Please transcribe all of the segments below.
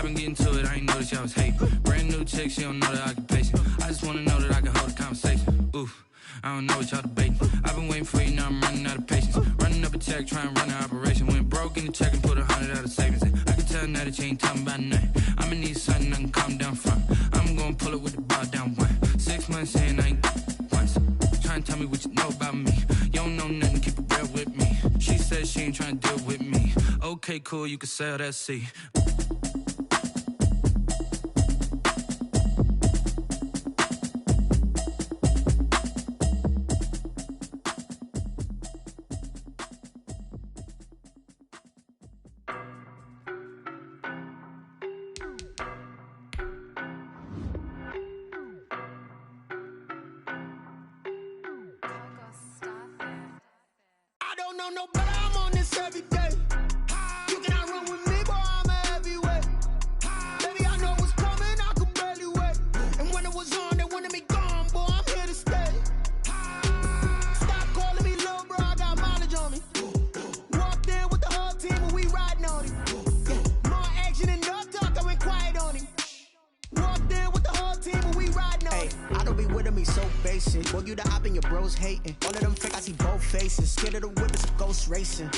been getting to it, I ain't noticed y'all was hating. Brand new chick, she don't know the occupation. I just wanna know that I can hold a conversation. Oof, I don't know what y'all debating. I've been waiting for you, now I'm running out of patience. Running up a check, trying to run an operation. Went broke in the check and put 100 out of savings in. I can tell now that you ain't talking about nothing. I'ma need something I can calm down from. I'm gonna pull it with the bar down one. 6 months in, I ain't once. Trying to tell me what you know about me. You don't know nothing, keep it real with me. She said she ain't trying to deal with me. Okay, cool, you can sell that seat.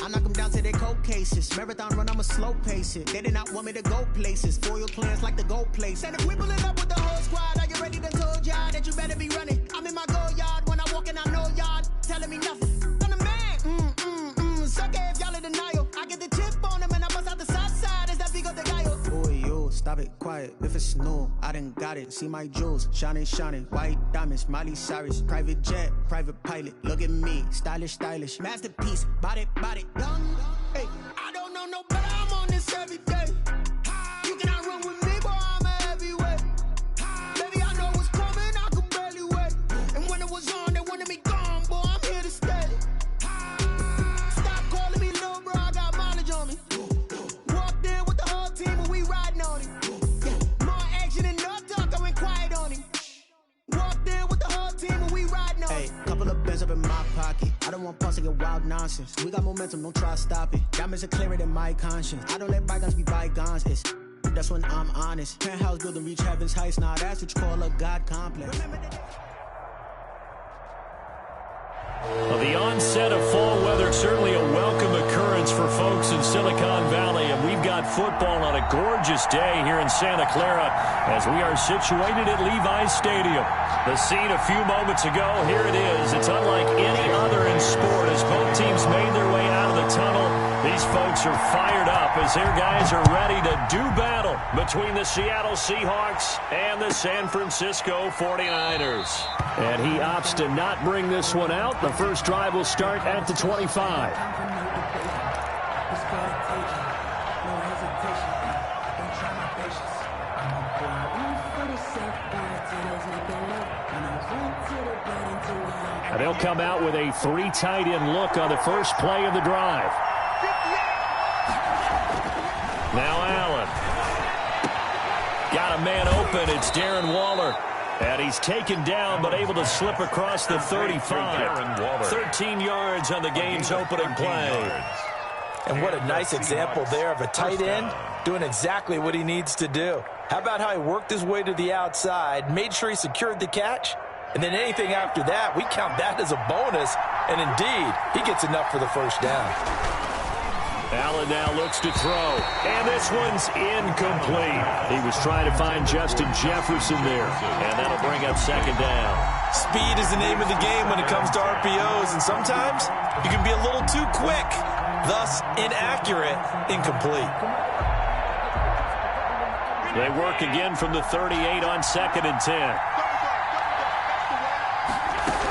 I knock them down to their cold cases. Marathon run, I'ma slow pace it. They did not want me to go places. Foil clans like the gold place. And if we pulling up with the whole squad, are you ready to told y'all that you better be running? I'm in my go yard. When I walk in, I know y'all telling me nothing. I'm the man. Suck it if y'all in denial. I get the chip on them and I bust out the south side. Is that Vigo de Gallo? Boy, yo, stop it, quiet. If it's new, I done got it. See my jewels, shining, shining. White diamonds, Miley Cyrus. Private jet, private pilot. Look at me, stylish, stylish. Masterpiece, body, done. Hey, I don't know no better. I'm on this every day. You cannot run with me, boy. I'm a heavyweight. Baby, I know what's coming. I could barely wait. And when it was on, they wanted me gone, boy. I'm here to stay. Stop calling me little bro. I got mileage on me. Walked in with the whole team and we riding on him. Yeah, more action and no talk. I went quiet on him. Walked in with the whole team and we riding on him. Hey, couple of bands up in my pocket. I don't want pause to get wild nonsense. We got momentum, don't try to stop it. Diamonds are clearer than my conscience. I don't let bygones be bygones. That's when I'm honest. Penthouse building reach heaven's heights. Now that's what you call a God complex. Well, the onset of fall weather, certainly a welcome occurrence for folks in Silicon Valley. And we've got football on a gorgeous day here in Santa Clara as we are situated at Levi's Stadium. The scene a few moments ago, here it is. It's unlike any other in sport as both teams made their way out of the tunnel. These folks are fired up as their guys are ready to do battle between the Seattle Seahawks and the San Francisco 49ers. And he opts to not bring this one out. The first drive will start at the 25. And they'll come out with a three tight end look on the first play of the drive. Now Allen. Got a man open. It's Darren Waller. And he's taken down but able to slip across the 35. 13 yards on the game's opening play. And what a nice example there of a tight end doing exactly what he needs to do. How about how he worked his way to the outside, made sure he secured the catch, and then anything after that, we count that as a bonus. And indeed, he gets enough for the first down. Allen now looks to throw, and this one's incomplete. He was trying to find Justin Jefferson there, and that'll bring up second down. Speed is the name of the game when it comes to RPOs, and sometimes you can be a little too quick, thus inaccurate, incomplete. They work again from the 38 on 2nd and 10.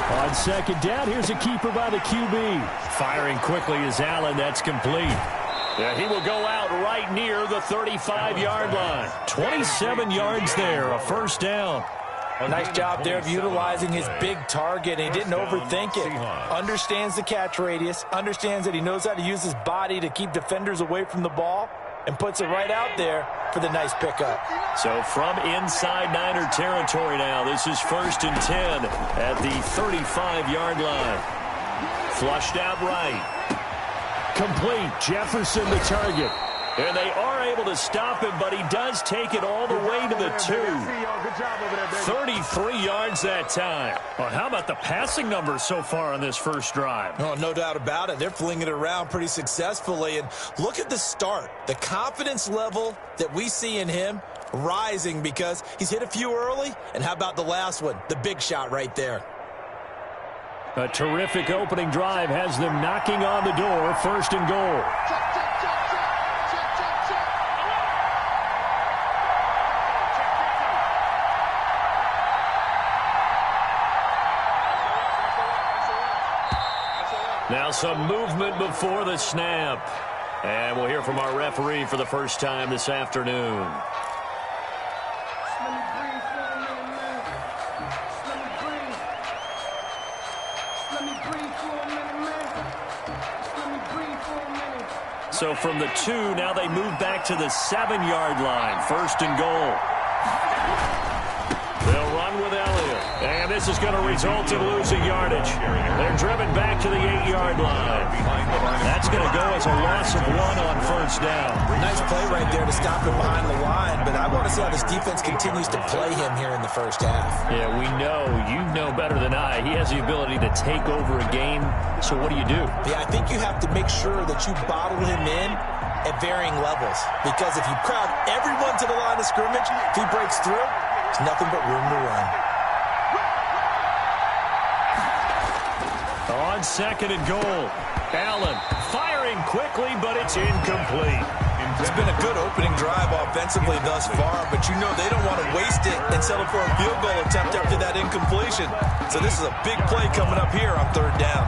On second down, here's a keeper by the QB. Firing quickly is Allen. That's complete. Yeah, he will go out right near the 35-yard line. 27 yards there, a first down. Nice job there of utilizing his big target. He didn't overthink it. Understands the catch radius. Understands that he knows how to use his body to keep defenders away from the ball. And puts it right out there for the nice pickup. So from inside Niner territory now, this is 1st and 10 at the 35-yard line. Flushed out right. Complete. Jefferson the target. And they are able to stop him, but he does take it all the way to the 2. 33 yards that time. Well, how about the passing numbers so far on this first drive? Oh, no doubt about it. They're flinging it around pretty successfully. And look at the start. The confidence level that we see in him rising because he's hit a few early. And how about the last one? The big shot right there. A terrific opening drive has them knocking on the door. 1st and goal. Now some movement before the snap. And we'll hear from our referee for the first time this afternoon. So from the 2, now they move back to the 7-yard line. 1st and goal. They'll run with Elliott. And this is going to result in losing yardage. They're driven back to the 8-yard line. That's going to go as a loss of 1 on 1st down. Nice play right there to stop him behind the line, but I want to see how this defense continues to play him here in the first half. Yeah, we know. You know better than I. He has the ability to take over a game. So what do? Yeah, I think you have to make sure that you bottle him in at varying levels, because if you crowd everyone to the line of scrimmage, if he breaks through, there's nothing but room to run. On 2nd and goal, Allen firing quickly, but it's incomplete. It's been a good opening drive offensively thus far, but you know they don't want to waste it and settle for a field goal attempt after that incompletion. So this is a big play coming up here on 3rd down.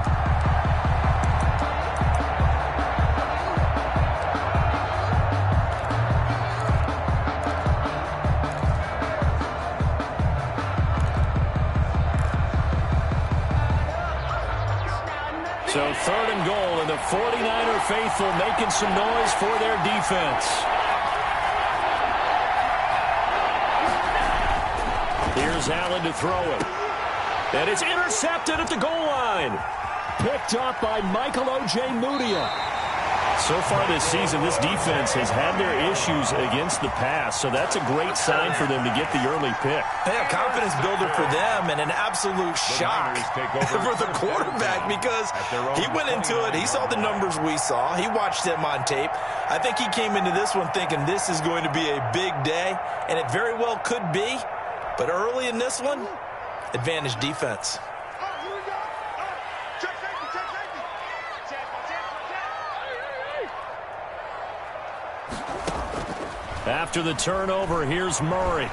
So 3rd and goal, and the 49er faithful making some noise for their defense. Here's Allen to throw it. And it's intercepted at the goal line. Picked up by Michael O.J. Mudia. So far this season, this defense has had their issues against the pass, so that's a great sign for them to get the early pick. Yeah, confidence builder for them, and an absolute shock for the quarterback because he went into it. He saw the numbers we saw. He watched them on tape. I think he came into this one thinking this is going to be a big day, and it very well could be. But early in this one, advantage defense. After the turnover, here's Murray.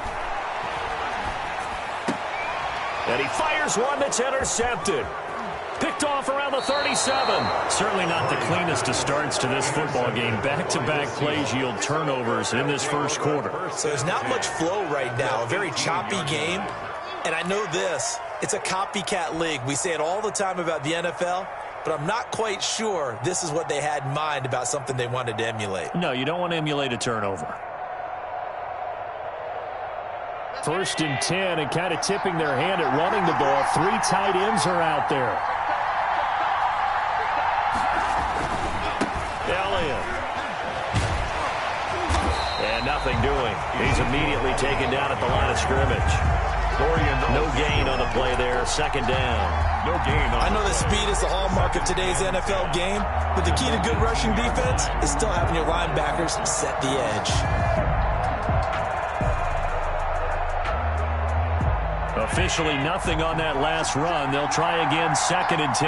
And he fires one that's intercepted. Picked off around the 37. Certainly not the cleanest of starts to this football game. Back-to-back plays yield turnovers in this first quarter. So there's not much flow right now. A very choppy game. And I know this. It's a copycat league. We say it all the time about the NFL. But I'm not quite sure this is what they had in mind about something they wanted to emulate. No, you don't want to emulate a turnover. 1st and 10, and kind of tipping their hand at running the ball. 3 tight ends are out there. Elliott. And nothing doing. He's immediately taken down at the line of scrimmage. No gain on the play there. 2nd down. No gain. I know that speed is the hallmark of today's NFL game, but the key to good rushing defense is still having your linebackers set the edge. Officially nothing on that last run. They'll try again 2nd and 10.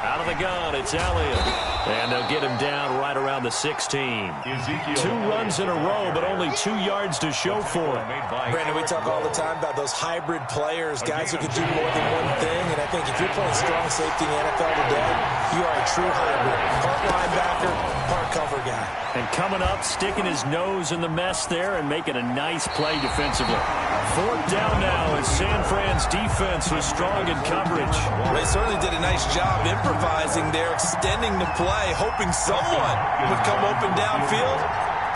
Out of the gun, it's Elliott. And they'll get him down right around the 16. 2 runs in a row, but only 2 yards to show for it. Brandon, we talk all the time about those hybrid players, guys who can do more than one thing. And I think if you're playing strong safety in the NFL today, you are a true hybrid. Part linebacker, part cover guy. And coming up, sticking his nose in the mess there and making a nice play defensively. 4th down now as San Fran's defense was strong in coverage. They certainly did a nice job improvising there, extending the play, hoping someone would come open downfield,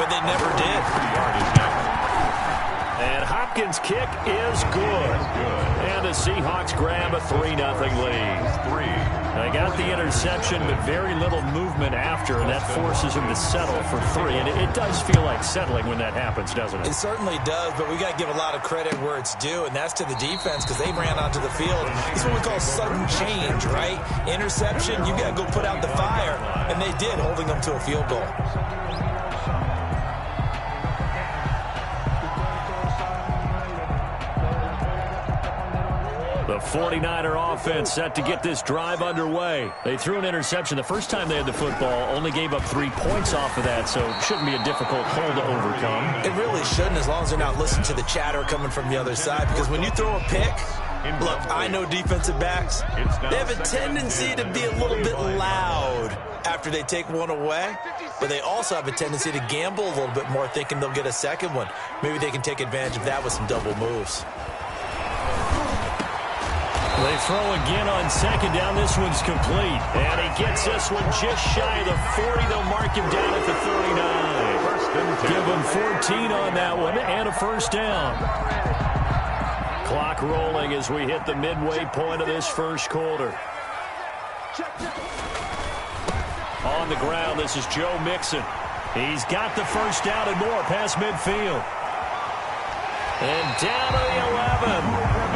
but they never did. And Hopkins' kick is good. And the Seahawks grab a 3-0 lead. They got the interception, but very little movement after, and that forces him to settle for 3. And it does feel like settling when that happens, doesn't it? It certainly does, but we got to give a lot of credit where it's due, and that's to the defense because they ran onto the field. It's what we call sudden change, right? Interception, you got to go put out the fire, and they did, holding them to a field goal. The 49er offense set to get this drive underway. They threw an interception the first time they had the football, only gave up 3 points off of that, so it shouldn't be a difficult hole to overcome. It really shouldn't, as long as they're not listening to the chatter coming from the other side, because when you throw a pick, look, I know defensive backs, they have a tendency to be a little bit loud after they take one away, but they also have a tendency to gamble a little bit more, thinking they'll get a second one. Maybe they can take advantage of that with some double moves. They throw again on second down. This one's complete. And he gets this one just shy of the 40. They'll mark him down at the 39. Give him 14 on that one and a first down. Clock rolling as we hit the midway point of this first quarter. On the ground, this is Joe Mixon. He's got the first down and more past midfield. And down to the 11.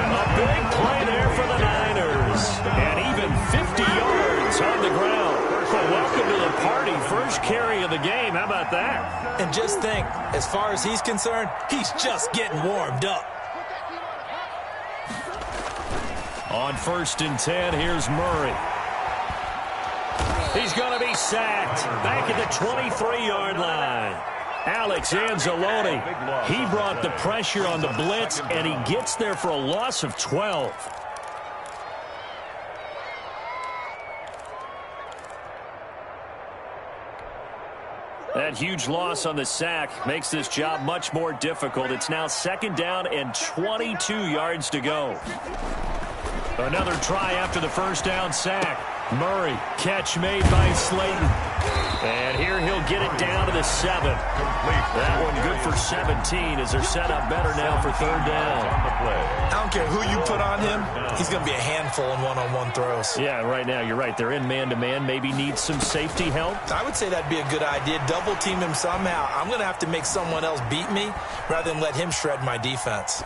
A big play there for the Niners. And even 50 yards on the ground. Well, welcome to the party. First carry of the game. How about that? And just think, as far as he's concerned, he's just getting warmed up. On 1st and 10, here's Murray. He's going to be sacked. Back at the 23-yard line. Alex Anzalone, he brought the pressure on the blitz, and he gets there for a loss of 12. That huge loss on the sack makes this job much more difficult. It's now 2nd down and 22 yards to go. Another try after the first down sack. Murray, catch made by Slayton. And here he'll get it down to the 7. That one good for 17 as they're set up better now for 3rd down. I don't care who you put on him, he's going to be a handful in one-on-one throws. Yeah, right now you're right. They're in man-to-man. Maybe needs some safety help. I would say that'd be a good idea. Double team him somehow. I'm going to have to make someone else beat me rather than let him shred my defense.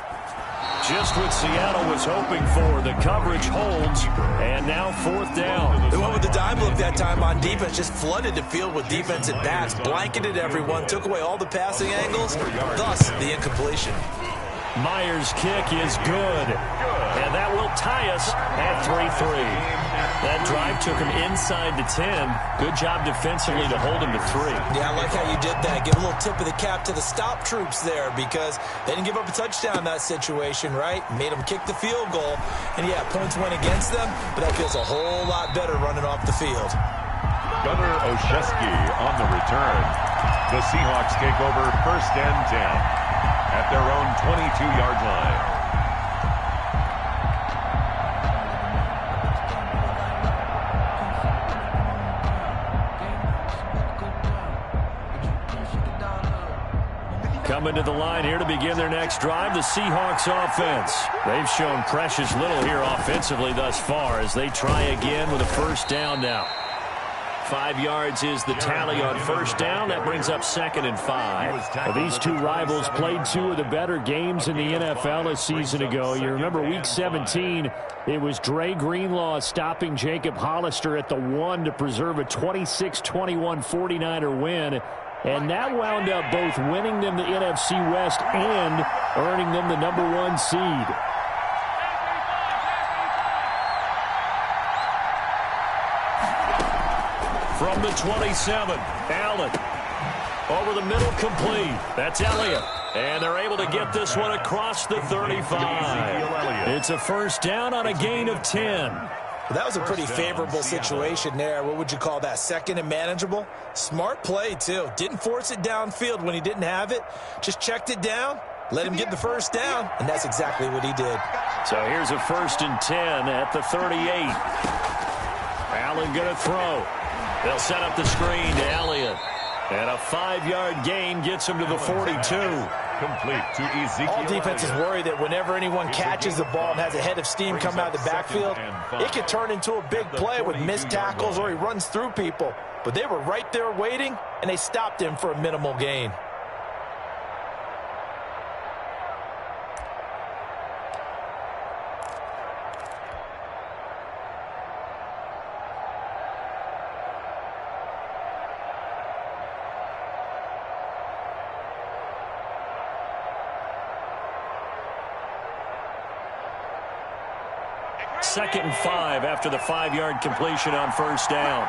Just what Seattle was hoping for. The coverage holds, and now 4th down. They went with the dime look that time on defense, just flooded the field with defensive backs, blanketed everyone, took away all the passing angles, thus the incompletion. Myers' kick is good, and that will tie us at 3-3. That drive took him inside the 10. Good job defensively to hold him to 3. Yeah, I like how you did that. Give a little tip of the cap to the stop troops there because they didn't give up a touchdown in that situation, right? Made them kick the field goal. And, yeah, points went against them, but that feels a whole lot better running off the field. Gunnar Olszewski on the return. The Seahawks take over 1st and 10 at their own 22-yard line. Coming to the line here to begin their next drive, the Seahawks offense. They've shown precious little here offensively thus far as they try again with a first down now. 5 yards is the tally on first down. That brings up 2nd and 5. Well, these two rivals played 2 of the better games in the NFL a season ago. You remember Week 17, it was Dre Greenlaw stopping Jacob Hollister at the 1 to preserve a 26-21 49er win. And that wound up both winning them the NFC West and earning them the #1 seed. From the 27, Allen. Over the middle, complete. That's Elliott. And they're able to get this one across the 35. It's a first down on a gain of 10. Well, that was a pretty favorable situation there. What would you call that? 2nd and manageable? Smart play, too. Didn't force it downfield when he didn't have it. Just checked it down, let him get the first down, and that's exactly what he did. So here's a 1st and 10 at the 38. Allen going to throw. They'll set up the screen to Elliott. And a 5-yard gain gets him to the 42. Complete to Ezekiel. All defenses worry that whenever anyone catches the ball and has a head of steam come out of the backfield, it can turn into a big play with missed tackles or he runs through people. But they were right there waiting, and they stopped him for a minimal gain. Second and 5 after the 5-yard completion on first down.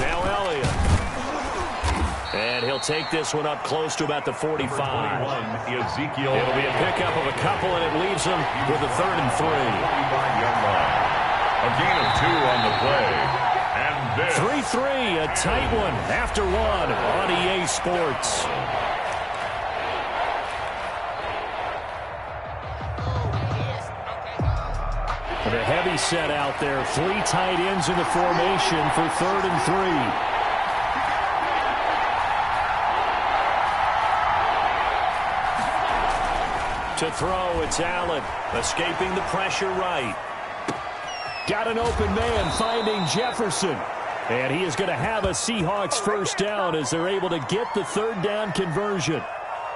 Now Elliott. And he'll take this one up close to about the 45. Ezekiel. It'll be a pickup of a couple, and it leaves him with a 3rd and 3. A gain of 2 on the play. And this. 3-3, a tight one after 1 on EA Sports. And a heavy set out there. 3 tight ends in the formation for 3rd and 3. To throw, it's Allen, escaping the pressure right. Got an open man, finding Jefferson. And he is going to have a Seahawks first down as they're able to get the 3rd down conversion.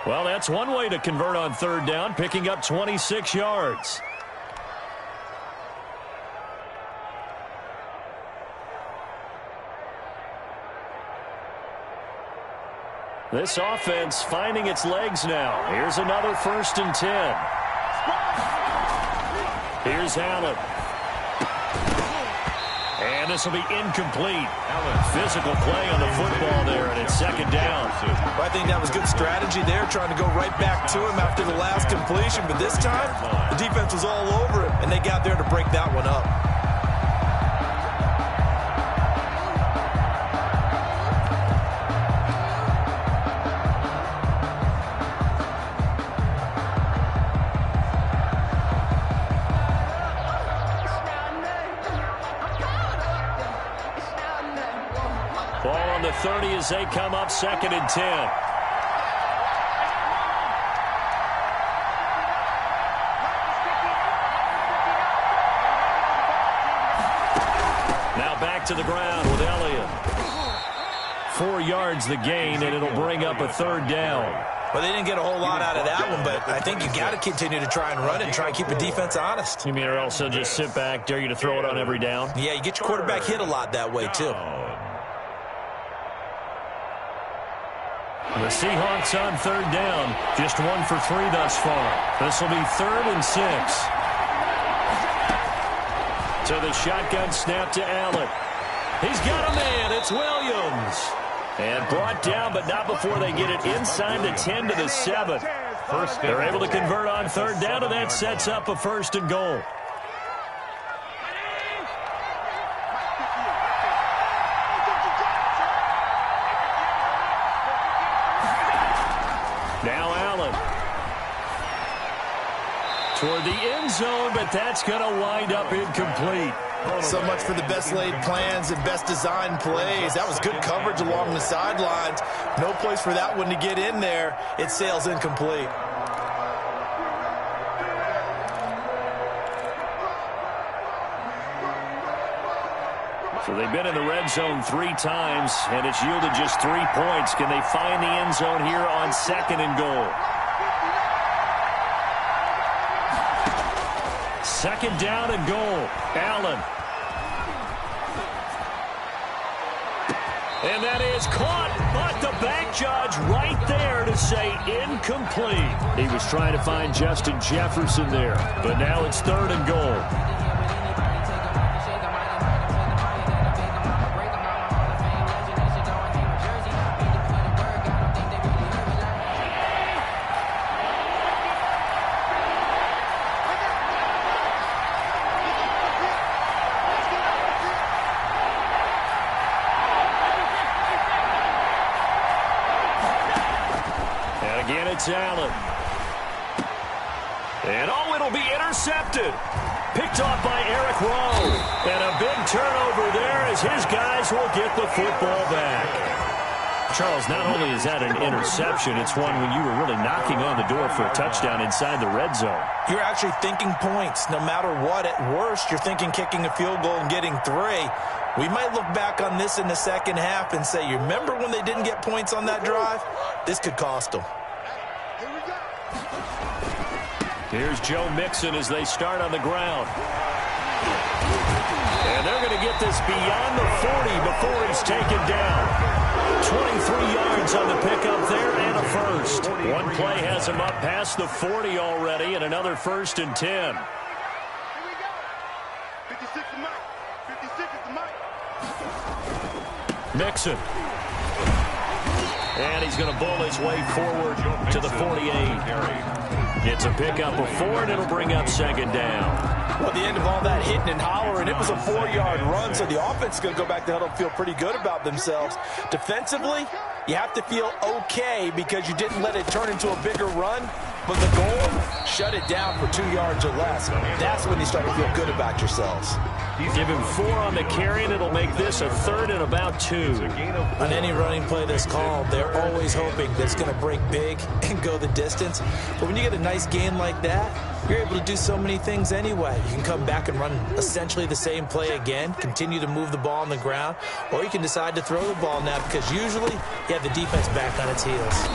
Well, that's one way to convert on 3rd down, picking up 26 yards. This offense finding its legs now. Here's another 1st and 10. Here's Allen. And this will be incomplete. Physical play on the football there, and it's 2nd down. Well, I think that was good strategy there, trying to go right back to him after the last completion. But this time, the defense was all over him, and they got there to break that one up. Ball on the 30 as they come up 2nd and 10. Now back to the ground with Elliott. 4 yards the gain, and it'll bring up a 3rd down. Well, they didn't get a whole lot out of that one, but I think you got to continue to try and run it and try and keep the defense honest. You mean or else they'll just sit back, dare you to throw it on every down? Yeah, you get your quarterback hit a lot that way, too. The Seahawks on 3rd down, just 1 for 3 thus far. This will be 3rd and 6. To the shotgun snap to Allen. He's got a man. It's Williams. And brought down, but not before they get it inside the 10 to the 7. They're able to convert on 3rd down, and that sets up a 1st and goal. Now Allen. Toward the end zone, but that's going to wind up incomplete. So much for the best laid plans and best designed plays. That was good coverage along the sidelines. No place for that one to get in there. It sails incomplete. So they've been in the red zone 3 times, and it's yielded just 3 points. Can they find the end zone here on 2nd and goal? 2nd down and goal. Allen. And that is caught, but the back judge right there to say incomplete. He was trying to find Justin Jefferson there, but now it's 3rd and goal. Again, it's Allen. And, it'll be intercepted. Picked off by Eric Rowe. And a big turnover there as his guys will get the football back. Charles, not only is that an interception, it's one when you were really knocking on the door for a touchdown inside the red zone. You're actually thinking points. No matter what, at worst, you're thinking kicking a field goal and getting 3. We might look back on this in the second half and say, you remember when they didn't get points on that drive? This could cost them. Here's Joe Mixon as they start on the ground. And they're going to get this beyond the 40 before he's taken down. 23 yards on the pickup there and a first. One play has him up past the 40 already and another 1st and 10. Here we go. 56 is Mike. 56 is Mike. Mixon. And he's going to bull his way forward to the 48. It's a pickup of 4, and it'll bring up 2nd down. Well, at the end of all that hitting and hollering, it was a 4-yard run, so the offense is going to go back to huddle and feel pretty good about themselves. Defensively, you have to feel okay because you didn't let it turn into a bigger run, but the goal, shut it down for 2 yards or less. That's when you start to feel good about yourselves. Give him 4 on the carry, and it'll make this a 3rd and about 2. On any running play that's called, they're always hoping that it's going to break big and go the distance. But when you get a nice gain like that, you're able to do so many things anyway. You can come back and run essentially the same play again, continue to move the ball on the ground, or you can decide to throw the ball now because usually you have the defense back on its heels.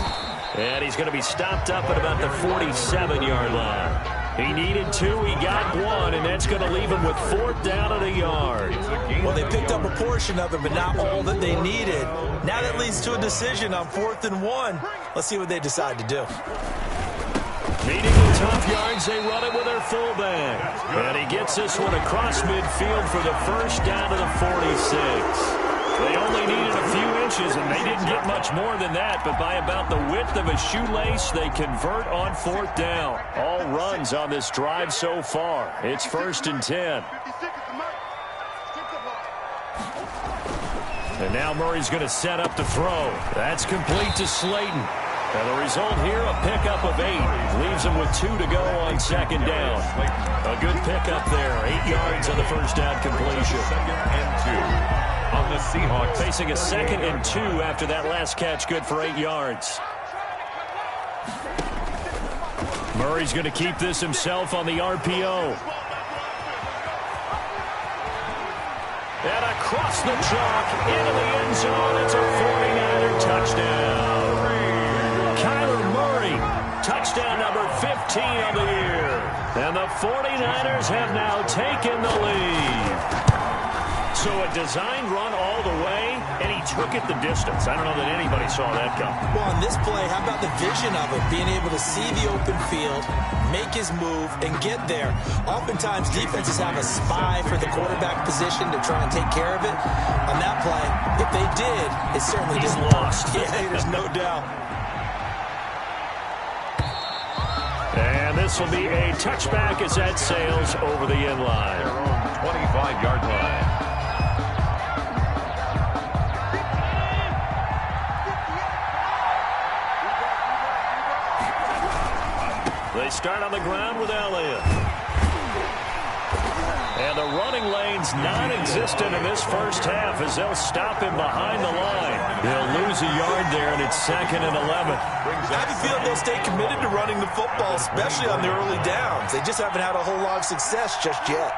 And he's going to be stopped up at about the 47-yard line. He needed 2, he got 1, and that's going to leave him with 4th down and a yard. Well, they picked up a portion of it, but not all that they needed. Now that leads to a decision on 4th and 1. Let's see what they decide to do. Needing the tough yards, they run it with their fullback. And he gets this one across midfield for the 1st down to the 46. They only needed a few inches, and they didn't get much more than that, but by about the width of a shoelace, they convert on 4th down. All runs on this drive so far. It's 1st and 10. And now Murray's going to set up to throw. That's complete to Slayton. And the result here, a pickup of 8. Leaves him with 2 to go on 2nd down. A good pickup there. 8 yards on the 1st down completion. 2nd and 2. On the Seahawks. Facing a 2nd and 2 after that last catch, good for 8 yards. Murray's going to keep this himself on the RPO. And across the chalk, into the end zone, it's a 49er touchdown. Kyler Murray, touchdown number 15 of the year. And the 49ers have now taken the lead. So a designed run all the way, and he took it the distance. I don't know that anybody saw that come. Well, on this play, how about the vision of it? Being able to see the open field, make his move, and get there. Oftentimes, defenses have a spy for the quarterback position to try and take care of it. On that play, if they did, it certainly He's didn't lost. Yeah, there's no doubt. And this will be a touchback as that sails over the end line. Their own 25-yard line. They start on the ground with Elliott. And the running lane's non-existent in this first half as they'll stop him behind the line. They'll lose a yard there, and it's 2nd and 11. I have a feeling they'll stay committed to running the football, especially on the early downs. They just haven't had a whole lot of success just yet.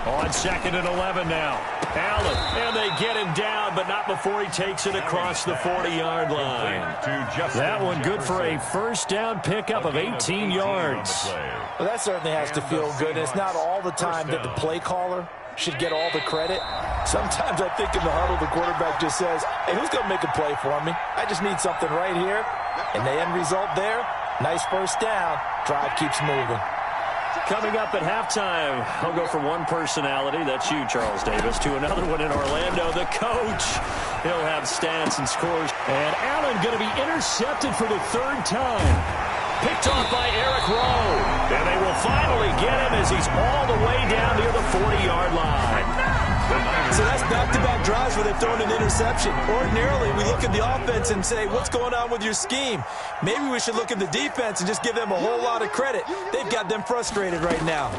On 2nd and 11 now. Allen, and they get him down, but not before he takes it across the 40-yard line. That one good for a 1st down pickup of 18 yards. Well, that certainly has to feel good. It's not all the time that the play caller should get all the credit. Sometimes I think in the huddle, the quarterback just says, hey, who's going to make a play for me? I just need something right here. And the end result there, nice 1st down. Drive keeps moving. Coming up at halftime, I'll go from one personality, that's you, Charles Davis, to another one in Orlando, the coach. He'll have stats and scores. And Allen going to be intercepted for the 3rd time. Picked off by Eric Rowe. And they will finally get him as he's all the way down near the 40-yard line. So that's back-to-back drives where they've thrown an interception. Ordinarily, we look at the offense and say, what's going on with your scheme? Maybe we should look at the defense and just give them a whole lot of credit. They've got them frustrated right now.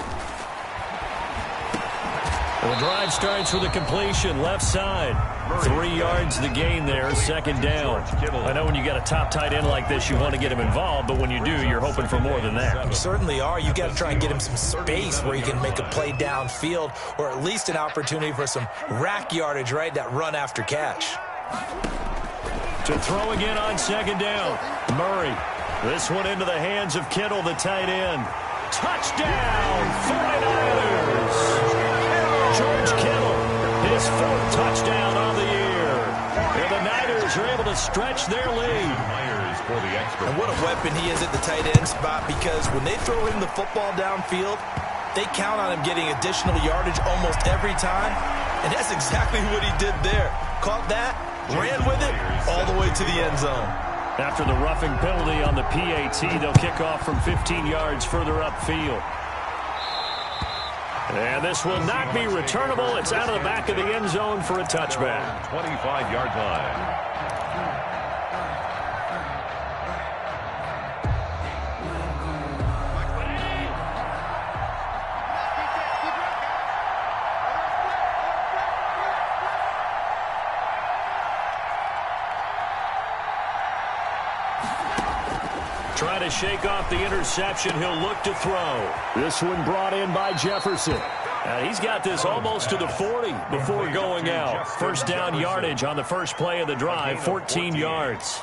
The drive starts with a completion, left side. 3 yards the gain there, second down. I know when you got a top tight end like this, you want to get him involved, but when you do, you're hoping for more than that. You certainly are. You got to try and get him some space where he can make a play downfield, or at least an opportunity for some rack yardage, right? That run after catch. To throw again on second down. Murray. This one into the hands of Kittle, the tight end. Touchdown, 49ers. George Kittle, his 4th touchdown on the year. And the Niners are able to stretch their lead. And what a weapon he is at the tight end spot, because when they throw him the football downfield, they count on him getting additional yardage almost every time. And that's exactly what he did there. Caught that, ran with it, all the way to the end zone. After the roughing penalty on the PAT, they'll kick off from 15 yards further upfield. And this will not be returnable. It's out of the back of the end zone for a touchback. 25-yard line. Trying to shake off the interception, he'll look to throw. This one brought in by Jefferson. He's got this almost to the 40 before going out. First down yardage on the first play of the drive, 14 yards.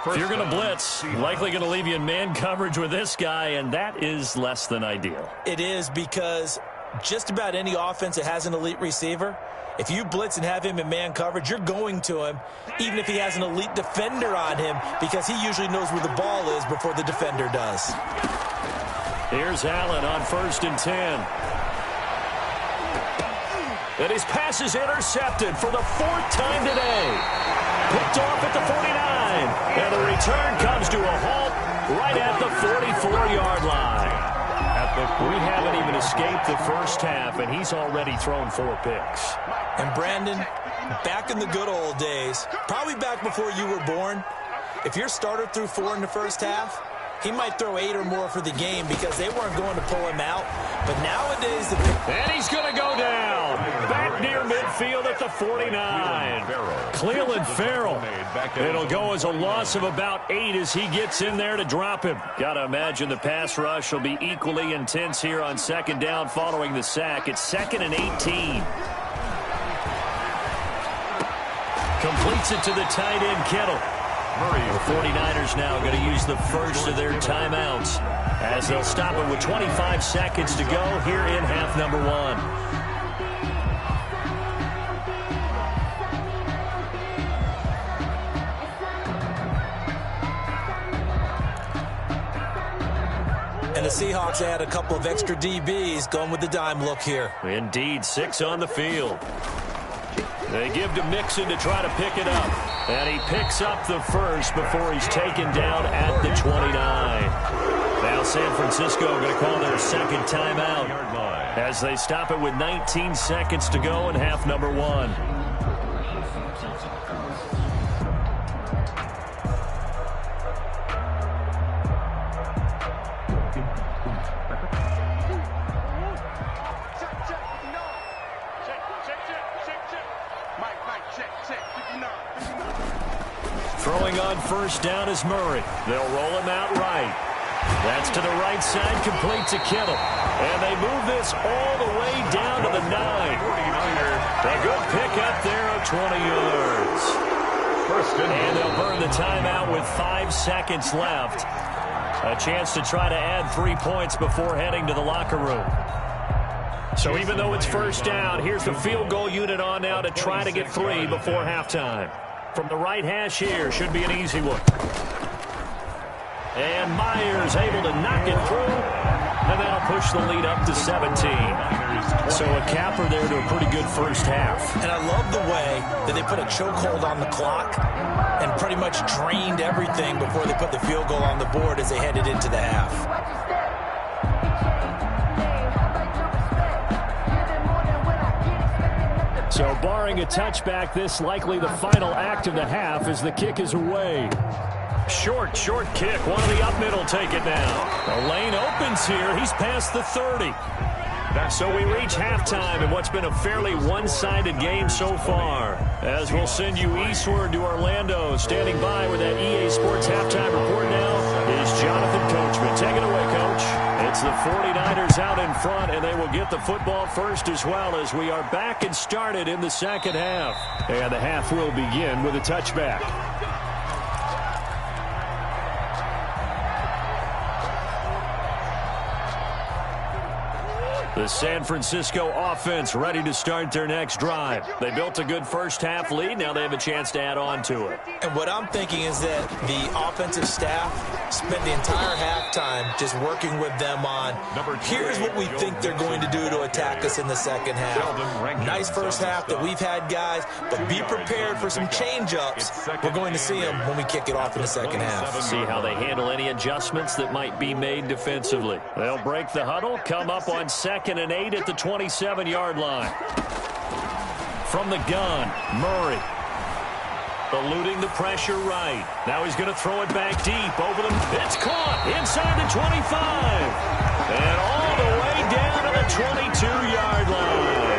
If you're going to blitz, likely going to leave you in man coverage with this guy, and that is less than ideal. It is, because just about any offense that has an elite receiver, if you blitz and have him in man coverage, you're going to him, even if he has an elite defender on him, because he usually knows where the ball is before the defender does. Here's Allen on 1st and 10. And his pass is intercepted for the 4th time today. Picked off at the 49. And the return comes to a halt right at the 44-yard line. We haven't even escaped the first half, and he's already thrown 4 picks. And Brandon, back in the good old days, probably back before you were born, if your starter threw 4 in the first half, he might throw 8 or more for the game because they weren't going to pull him out. But nowadays, and he's going to go down. Back near midfield at the 49. Cleveland Farrell. It'll go as a loss of about 8 as he gets in there to drop him. Got to imagine the pass rush will be equally intense here on second down following the sack. It's 2nd and 18. Completes it to the tight end, Kittle. The 49ers now going to use the first of their timeouts as they'll stop it with 25 seconds to go here in half number 1. And the Seahawks add a couple of extra DBs going with the dime look here. Indeed, 6 on the field. They give to Mixon to try to pick it up. And he picks up the first before he's taken down at the 29. Now San Francisco going to call their second timeout as they stop it with 19 seconds to go in half number 1. Throwing on first down is Murray. They'll roll him out right. That's to the right side, complete to Kittle. And they move this all the way down to the 9. A good pick up there of 20 yards. And they'll burn the timeout with 5 seconds left. A chance to try to add 3 points before heading to the locker room. So even though it's first down, here's the field goal unit on now to try to get 3 before halftime. From the right hash here, should be an easy one. And Myers able to knock it through, and that'll push the lead up to 17. So a capper there to a pretty good first half. And I love the way that they put a chokehold on the clock and pretty much drained everything before they put the field goal on the board as they headed into the half. So barring a touchback, this likely the final act of the half as the kick is away. Short kick. One of the up middle take it now. The lane opens here. He's past the 30. So we reach halftime in what's been a fairly one-sided game so far. As we'll send you eastward to Orlando. Standing by with that EA Sports halftime report now is Jonathan Coachman. Take it away, Coach. It's the 49ers out in front, and they will get the football first as well as we are back and started in the second half. And the half will begin with a touchback. The San Francisco offense ready to start their next drive. They built a good first half lead. Now they have a chance to add on to it. And what I'm thinking is that the offensive staff spent the entire halftime just working with them on, here's what we think they're going to do to attack us in the second half. Nice first half that we've had, guys, but be prepared for some change-ups. We're going to see them when we kick it off in the second half. See how they handle any adjustments that might be made defensively. They'll break the huddle, come up on second and 8 at the 27-yard line. From the gun, Murray. Eluding the pressure right. Now he's going to throw it back deep over them. It's caught inside the 25. And all the way down to the 22-yard line.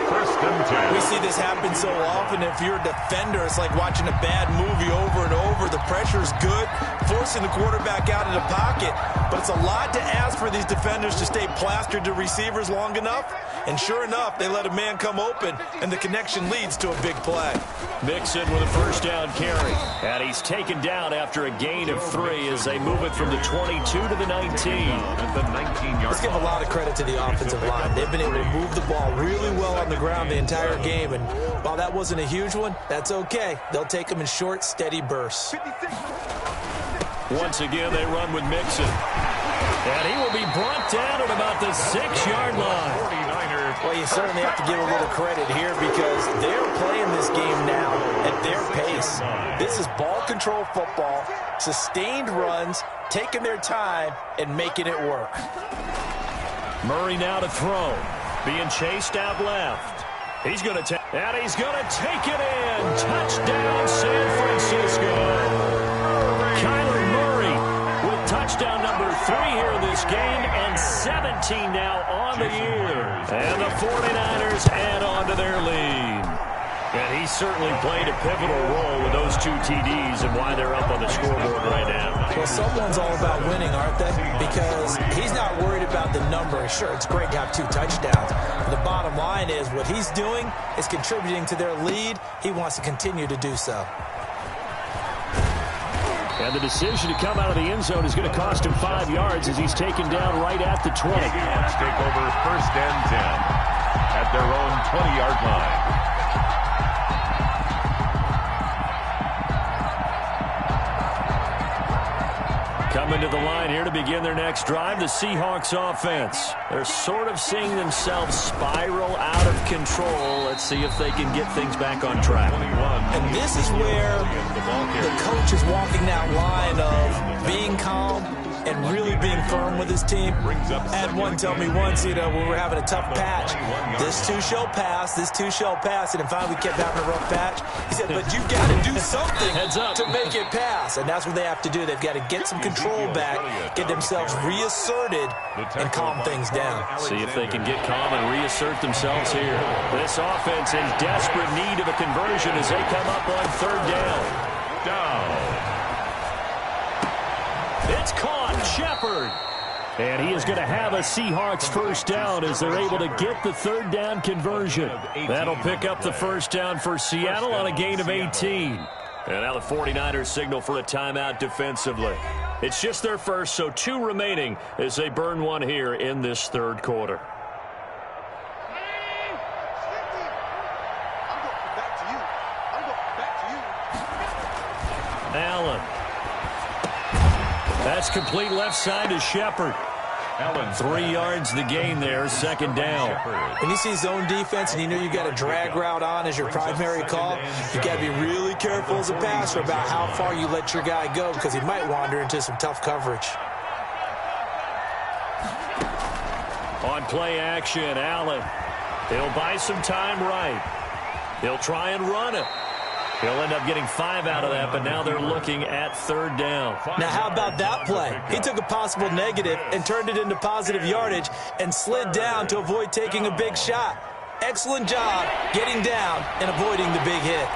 First and 10. We see this happen so often. If you're a defender, it's like watching a bad movie over and over. The pressure's good, forcing the quarterback out of the pocket. But it's a lot to ask for these defenders to stay plastered to receivers long enough. And sure enough, they let a man come open, and the connection leads to a big play. Mixon with a first down carry. And he's taken down after a gain of 3 as they move it from the 22 to the 19. Let's give a lot of credit to the offensive line. They've been able to move the ball really well on the ground the entire game. And while that wasn't a huge one, that's okay. They'll take them in short, steady bursts. Once again, they run with Mixon. And he will be brought down at about the 6-yard line. Well, you certainly have to give a little credit here because they're playing this game now at their pace. This is ball control football, sustained runs, taking their time, and making it work. Murray now to throw. Being chased out left. He's going to take it in. Touchdown, San Francisco. Kyler Murray with touchdown number 3 here in this game, and 17 now on the year. And the 49ers add on to their lead. And he certainly played a pivotal role with those 2 TDs and why they're up on the scoreboard right now. Well, someone's all about winning, aren't they? Because he's not worried about the number. Sure, it's great to have 2 touchdowns. But the bottom line is what he's doing is contributing to their lead. He wants to continue to do so. And the decision to come out of the end zone is going to cost him 5 yards as he's taken down right at the 20. Let's take over first and 10 at their own 20-yard line. Coming to the line here to begin their next drive, the Seahawks offense. They're sort of seeing themselves spiral out of control. Let's see if they can get things back on track. And this is where the coach is walking that line of being calm and really being firm with his team. I had one tell me once, when we're having a tough patch, this too shall pass, this too shall pass. And finally we kept having a rough patch. He said, but you've got to do something to make it pass. And that's what they have to do. They've got to get some control back, get themselves reasserted, and calm things down. See if they can get calm and reassert themselves here. This offense in desperate need of a conversion as they come up on 3rd down. It's caught. Shepard. And he is going to have a Seahawks first down as they're able to get the 3rd down conversion. That'll pick up the first down for Seattle on a gain of 18. And now the 49ers signal for a timeout defensively. It's just their first, so 2 remaining as they burn one here in this 3rd quarter. Allen. That's complete left side to Shepard. 3 yards the gain there, 2nd down. When you see zone defense and you know you got a drag route on as your primary call, you got to be really careful as a passer about how far you let your guy go because he might wander into some tough coverage. On play action, Allen. He'll buy some time right. He'll try and run it. He'll end up getting 5 out of that, but now they're looking at third down. Now, how about that play? He took a possible negative and turned it into positive yardage and slid down to avoid taking a big shot. Excellent job getting down and avoiding the big hit.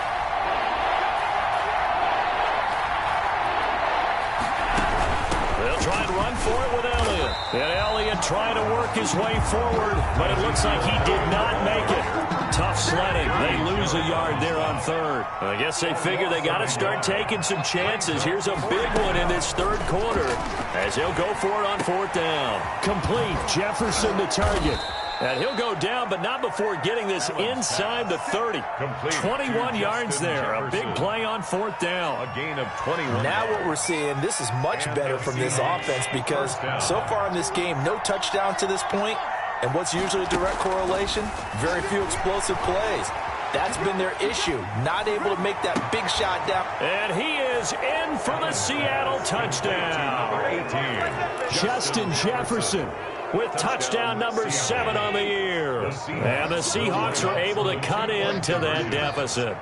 They'll try and run for it with Elliott. And Elliott trying to work his way forward, but it looks like he did not make it. Tough sledding. They lose a yard there on third. I guess they figure they got to start taking some chances. Here's a big one in this third quarter as he'll go for it on fourth down. Complete. Jefferson the target. And he'll go down, but not before getting this inside the 30. 21 yards there. A big play on fourth down. A gain of 21. Now what we're seeing, this is much better from this offense because so far in this game, no touchdown to this point. And what's usually a direct correlation? Very few explosive plays. That's been their issue. Not able to make that big shot down. And he is in for the Seattle touchdown. 18. Justin Jefferson with touchdown number 7 on the year. And the Seahawks are able to cut into that deficit.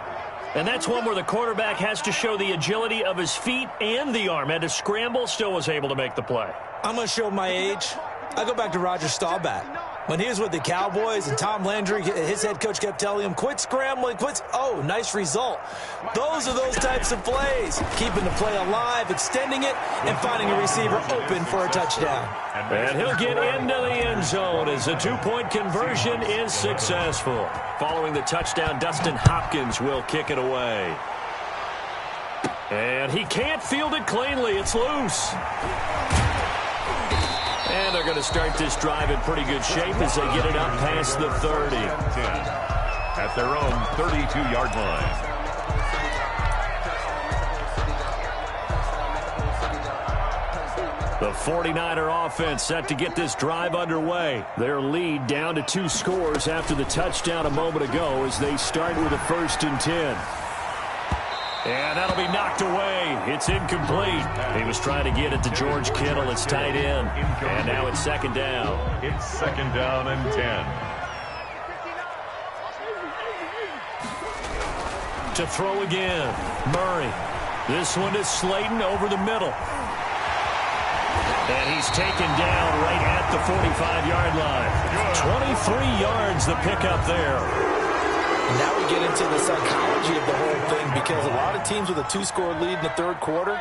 And that's one where the quarterback has to show the agility of his feet and the arm. Had to scramble, still was able to make the play. I'm going to show my age. I go back to Roger Staubach. When he was with the Cowboys and Tom Landry, his head coach kept telling him, quit scrambling, quit. Oh, nice result. Those are those types of plays. Keeping the play alive, extending it, and finding a receiver open for a touchdown. And he'll get into the end zone as the 2-point conversion is successful. Following the touchdown, Dustin Hopkins will kick it away. And he can't field it cleanly. It's loose. And they're going to start this drive in pretty good shape as they get it up past the 30. 10 at their own 32-yard line. The 49er offense set to get this drive underway. Their lead down to 2 scores after the touchdown a moment ago as they start with a 1st and 10. And that'll be knocked away. It's incomplete. He was trying to get it to George Kittle. It's tight end. And now it's 2nd down. It's 2nd down and 10. To throw again. Murray. This one is Slayton over the middle. And he's taken down right at the 45-yard line. 23 yards the pickup there. And now we get into the psychology of the whole thing because a lot of teams with a 2-score lead in the third quarter,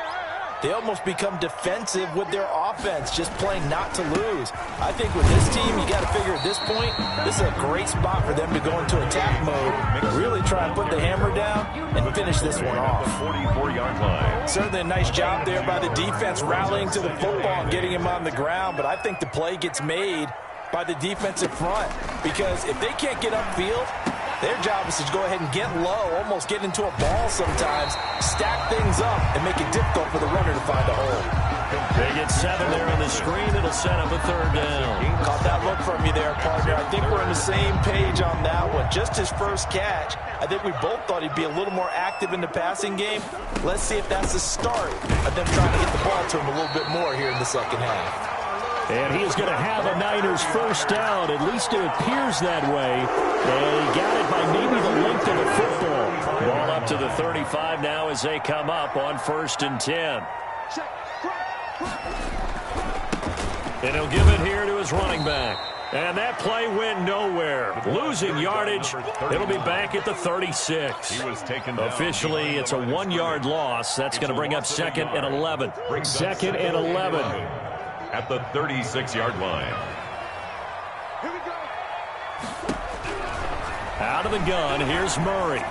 they almost become defensive with their offense, just playing not to lose. I think with this team, you got to figure at this point, this is a great spot for them to go into attack mode, really try and put the hammer down and finish this one off. 44-yard line. Certainly a nice job there by the defense rallying to the football and getting him on the ground, but I think the play gets made by the defensive front because if they can't get upfield, their job is to go ahead and get low, almost get into a ball sometimes, stack things up, and make it difficult for the runner to find a hole. They get 7 there on the screen. It'll set up a 3rd down. Caught that look from you there, partner. I think we're on the same page on that one. Just his first catch. I think we both thought he'd be a little more active in the passing game. Let's see if that's the start of them trying to get the ball to him a little bit more here in the second half. And he is going to have a Niners first down. At least it appears that way. And he got it by maybe the length of the football. Ball up to the 35 now as they come up on 1st and 10. And he'll give it here to his running back. And that play went nowhere. Losing yardage. It'll be back at the 36. He was taken down. Officially, it's a 1-yard loss. That's going to bring up 2nd and 11. 2nd and 11. At the 36-yard line. Out of the gun, here's Murray.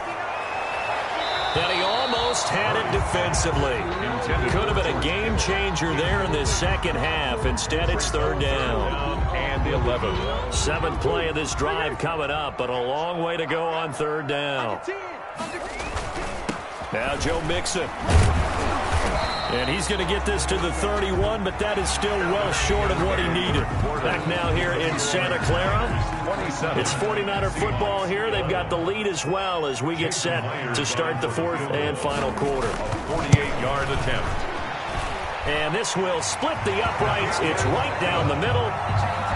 And he almost had it defensively. Could have been a game changer there in this second half. Instead, it's 3rd down. And 11. 7th play of this drive coming up, but a long way to go on 3rd down. Now Joe Mixon. And he's going to get this to the 31, but that is still well short of what he needed. Back now here in Santa Clara. It's 49er football here. They've got the lead as well as we get set to start the 4th and final quarter. 48-yard attempt. And this will split the uprights. It's right down the middle.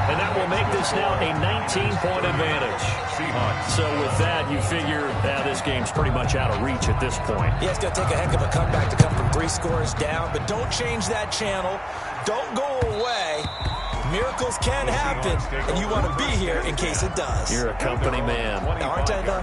And that will make this now a 19-point advantage. Seahawks. So with that, you figure this game's pretty much out of reach at this point. Yeah, it's going to take a heck of a comeback to come from 3 scores down, but don't change that channel. Don't go away. Miracles can happen, and you want to be here in case it does. You're a company man. Aren't I, though?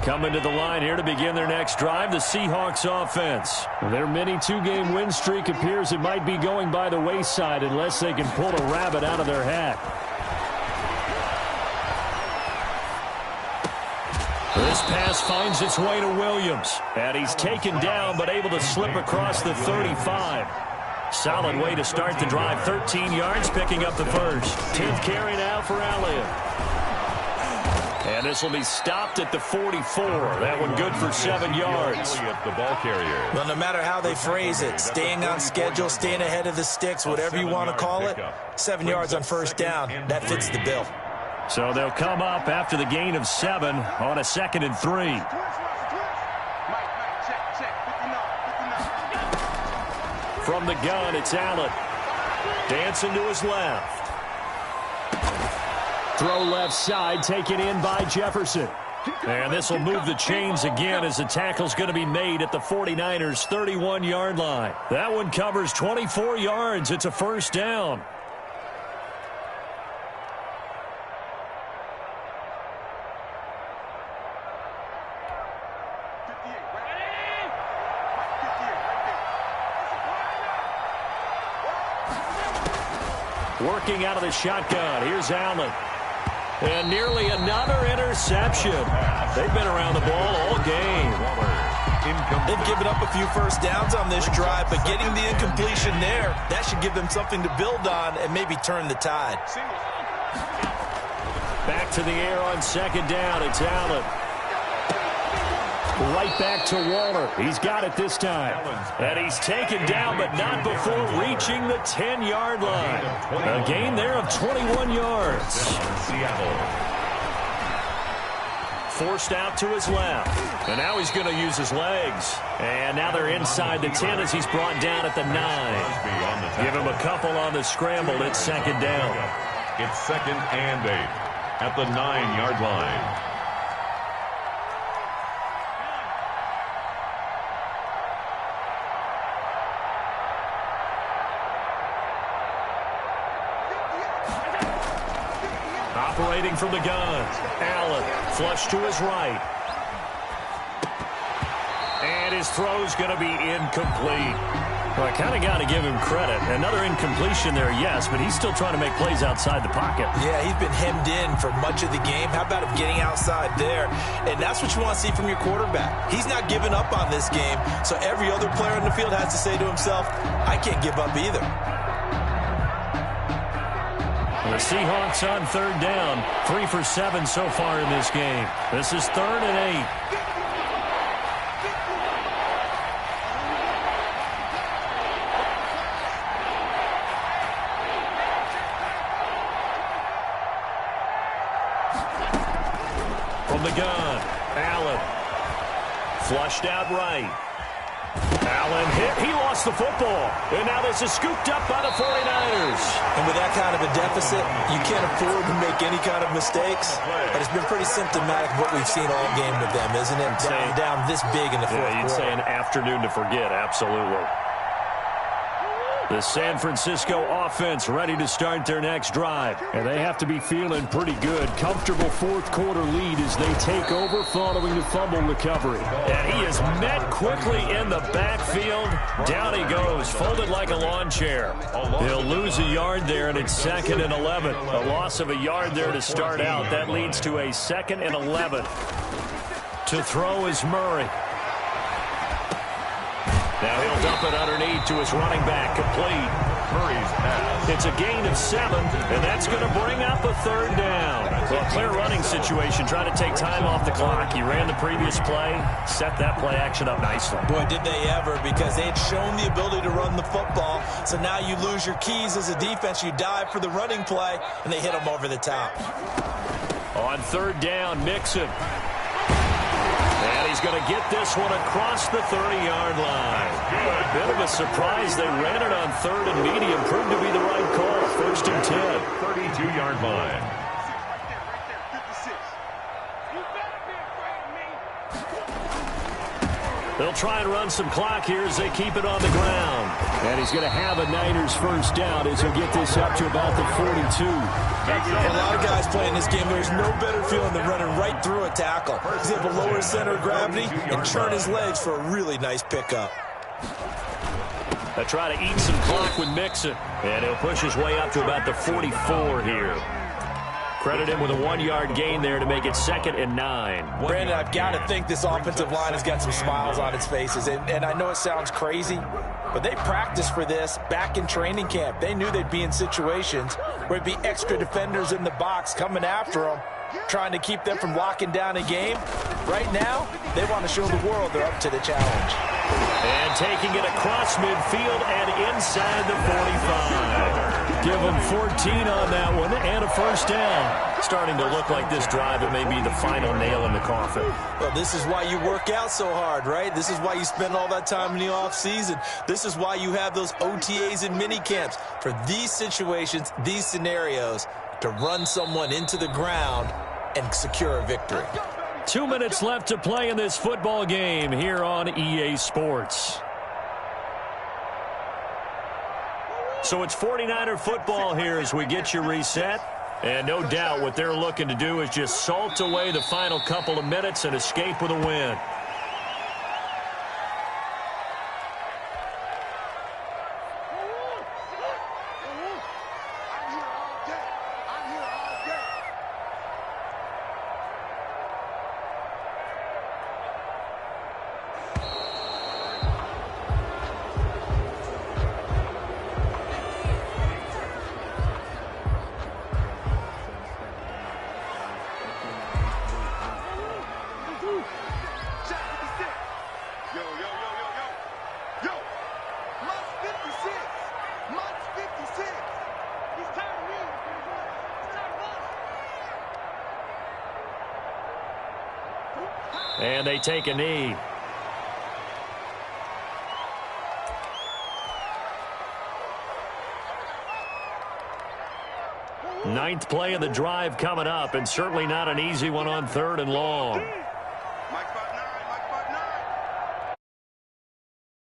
Coming to the line here to begin their next drive, the Seahawks offense. Their mini 2-game win streak appears it might be going by the wayside unless they can pull a rabbit out of their hat. This pass finds its way to Williams. And he's taken down but able to slip across the 35. Solid way to start the drive. 13 yards, picking up the first. 10th carry now for Elliott. And this will be stopped at the 44. That one good for 7 yards. The ball carrier. Well, no matter how they phrase it, staying on schedule, staying ahead of the sticks, whatever you want to call it, 7 yards on first down, that fits the bill. So they'll come up after the gain of 7 on a 2nd and 3. From the gun, it's Allen. Dancing to his left. Throw left side, taken in by Jefferson. And this will move the chains again as the tackle's going to be made at the 49ers' 31-yard line. That one covers 24 yards. It's a first down. Working out of the shotgun. Here's Allen. And nearly another interception. They've been around the ball all game. They've given up a few first downs on this drive, but getting the incompletion there, that should give them something to build on and maybe turn the tide. Back to the air on 2nd down. It's Allen. Right back to Waller. He's got it this time. And he's taken down, but not before reaching the 10-yard line. A gain there of 21 yards. Forced out to his left. And now he's going to use his legs. And now they're inside the 10 as he's brought down at the 9. Give him a couple on the scramble. It's 2nd down. It's 2nd and 8 at the 9-yard line. Operating from the gun. Allen, flush to his right. And his throw's going to be incomplete. Well, I kind of got to give him credit. Another incompletion there, yes, but he's still trying to make plays outside the pocket. Yeah, he's been hemmed in for much of the game. How about him getting outside there? And that's what you want to see from your quarterback. He's not giving up on this game, so every other player in the field has to say to himself, I can't give up either. The Seahawks on 3rd down. 3 for 7 so far in this game. This is 3rd and 8. From the gun, Allen. Flushed out right. Allen hit. He lost the football. And now this is scooped up by the 49ers. And with that kind of a deficit, you can't afford to make any kind of mistakes. But it's been pretty symptomatic of what we've seen all game with them, isn't it? Down this big in the fourth quarter. You'd say an afternoon to forget, absolutely. The San Francisco offense ready to start their next drive. And they have to be feeling pretty good. Comfortable fourth quarter lead as they take over following the fumble recovery. And he is met quickly in the backfield. Down he goes, folded like a lawn chair. He'll lose a yard there, and it's 2nd and 11. A loss of a yard there to start out. That leads to a 2nd and 11. To throw is Murray. Now he'll dump it underneath to his running back, complete. Murray's pass. It's a gain of 7, and that's going to bring up a 3rd down. Well, a clear running situation, trying to take time off the clock. He ran the previous play, set that play action up nicely. Boy, did they ever, because they had shown the ability to run the football. So now you lose your keys as a defense. You dive for the running play, and they hit him over the top. On 3rd down, Mixon. And he's going to get this one across the 30-yard line. A bit of a surprise. They ran it on 3rd and medium. Proved to be the right call. 1st and 10. 32-yard line. They'll try and run some clock here as they keep it on the ground. And he's going to have a Niners 1st down as he'll get this up to about the 42. A lot of guys playing this game, there's no better feeling than running right through a tackle. He's able to lower his center of gravity and turn his legs for a really nice pickup. They'll try to eat some clock with Mixon. And he'll push his way up to about the 44 here. Credit him with a 1-yard gain there to make it 2nd and 9. Brandon, I've got to think this offensive line has got some smiles on its faces. And I know it sounds crazy, but they practiced for this back in training camp. They knew they'd be in situations where it'd be extra defenders in the box coming after them, trying to keep them from locking down a game. Right now, they want to show the world they're up to the challenge. And taking it across midfield and inside the 45. Give them 14 on that one and a 1st down. Starting to look like this drive, it may be the final nail in the coffin. Well, this is why you work out so hard, right? This is why you spend all that time in the offseason. This is why you have those OTAs and mini camps for these situations, these scenarios, to run someone into the ground and secure a victory. 2 minutes left to play in this football game here on EA Sports. So it's 49er football here as we get you reset. And no doubt what they're looking to do is just salt away the final couple of minutes and escape with a win. And they take a knee. Ninth play of the drive coming up, and certainly not an easy one on 3rd and long.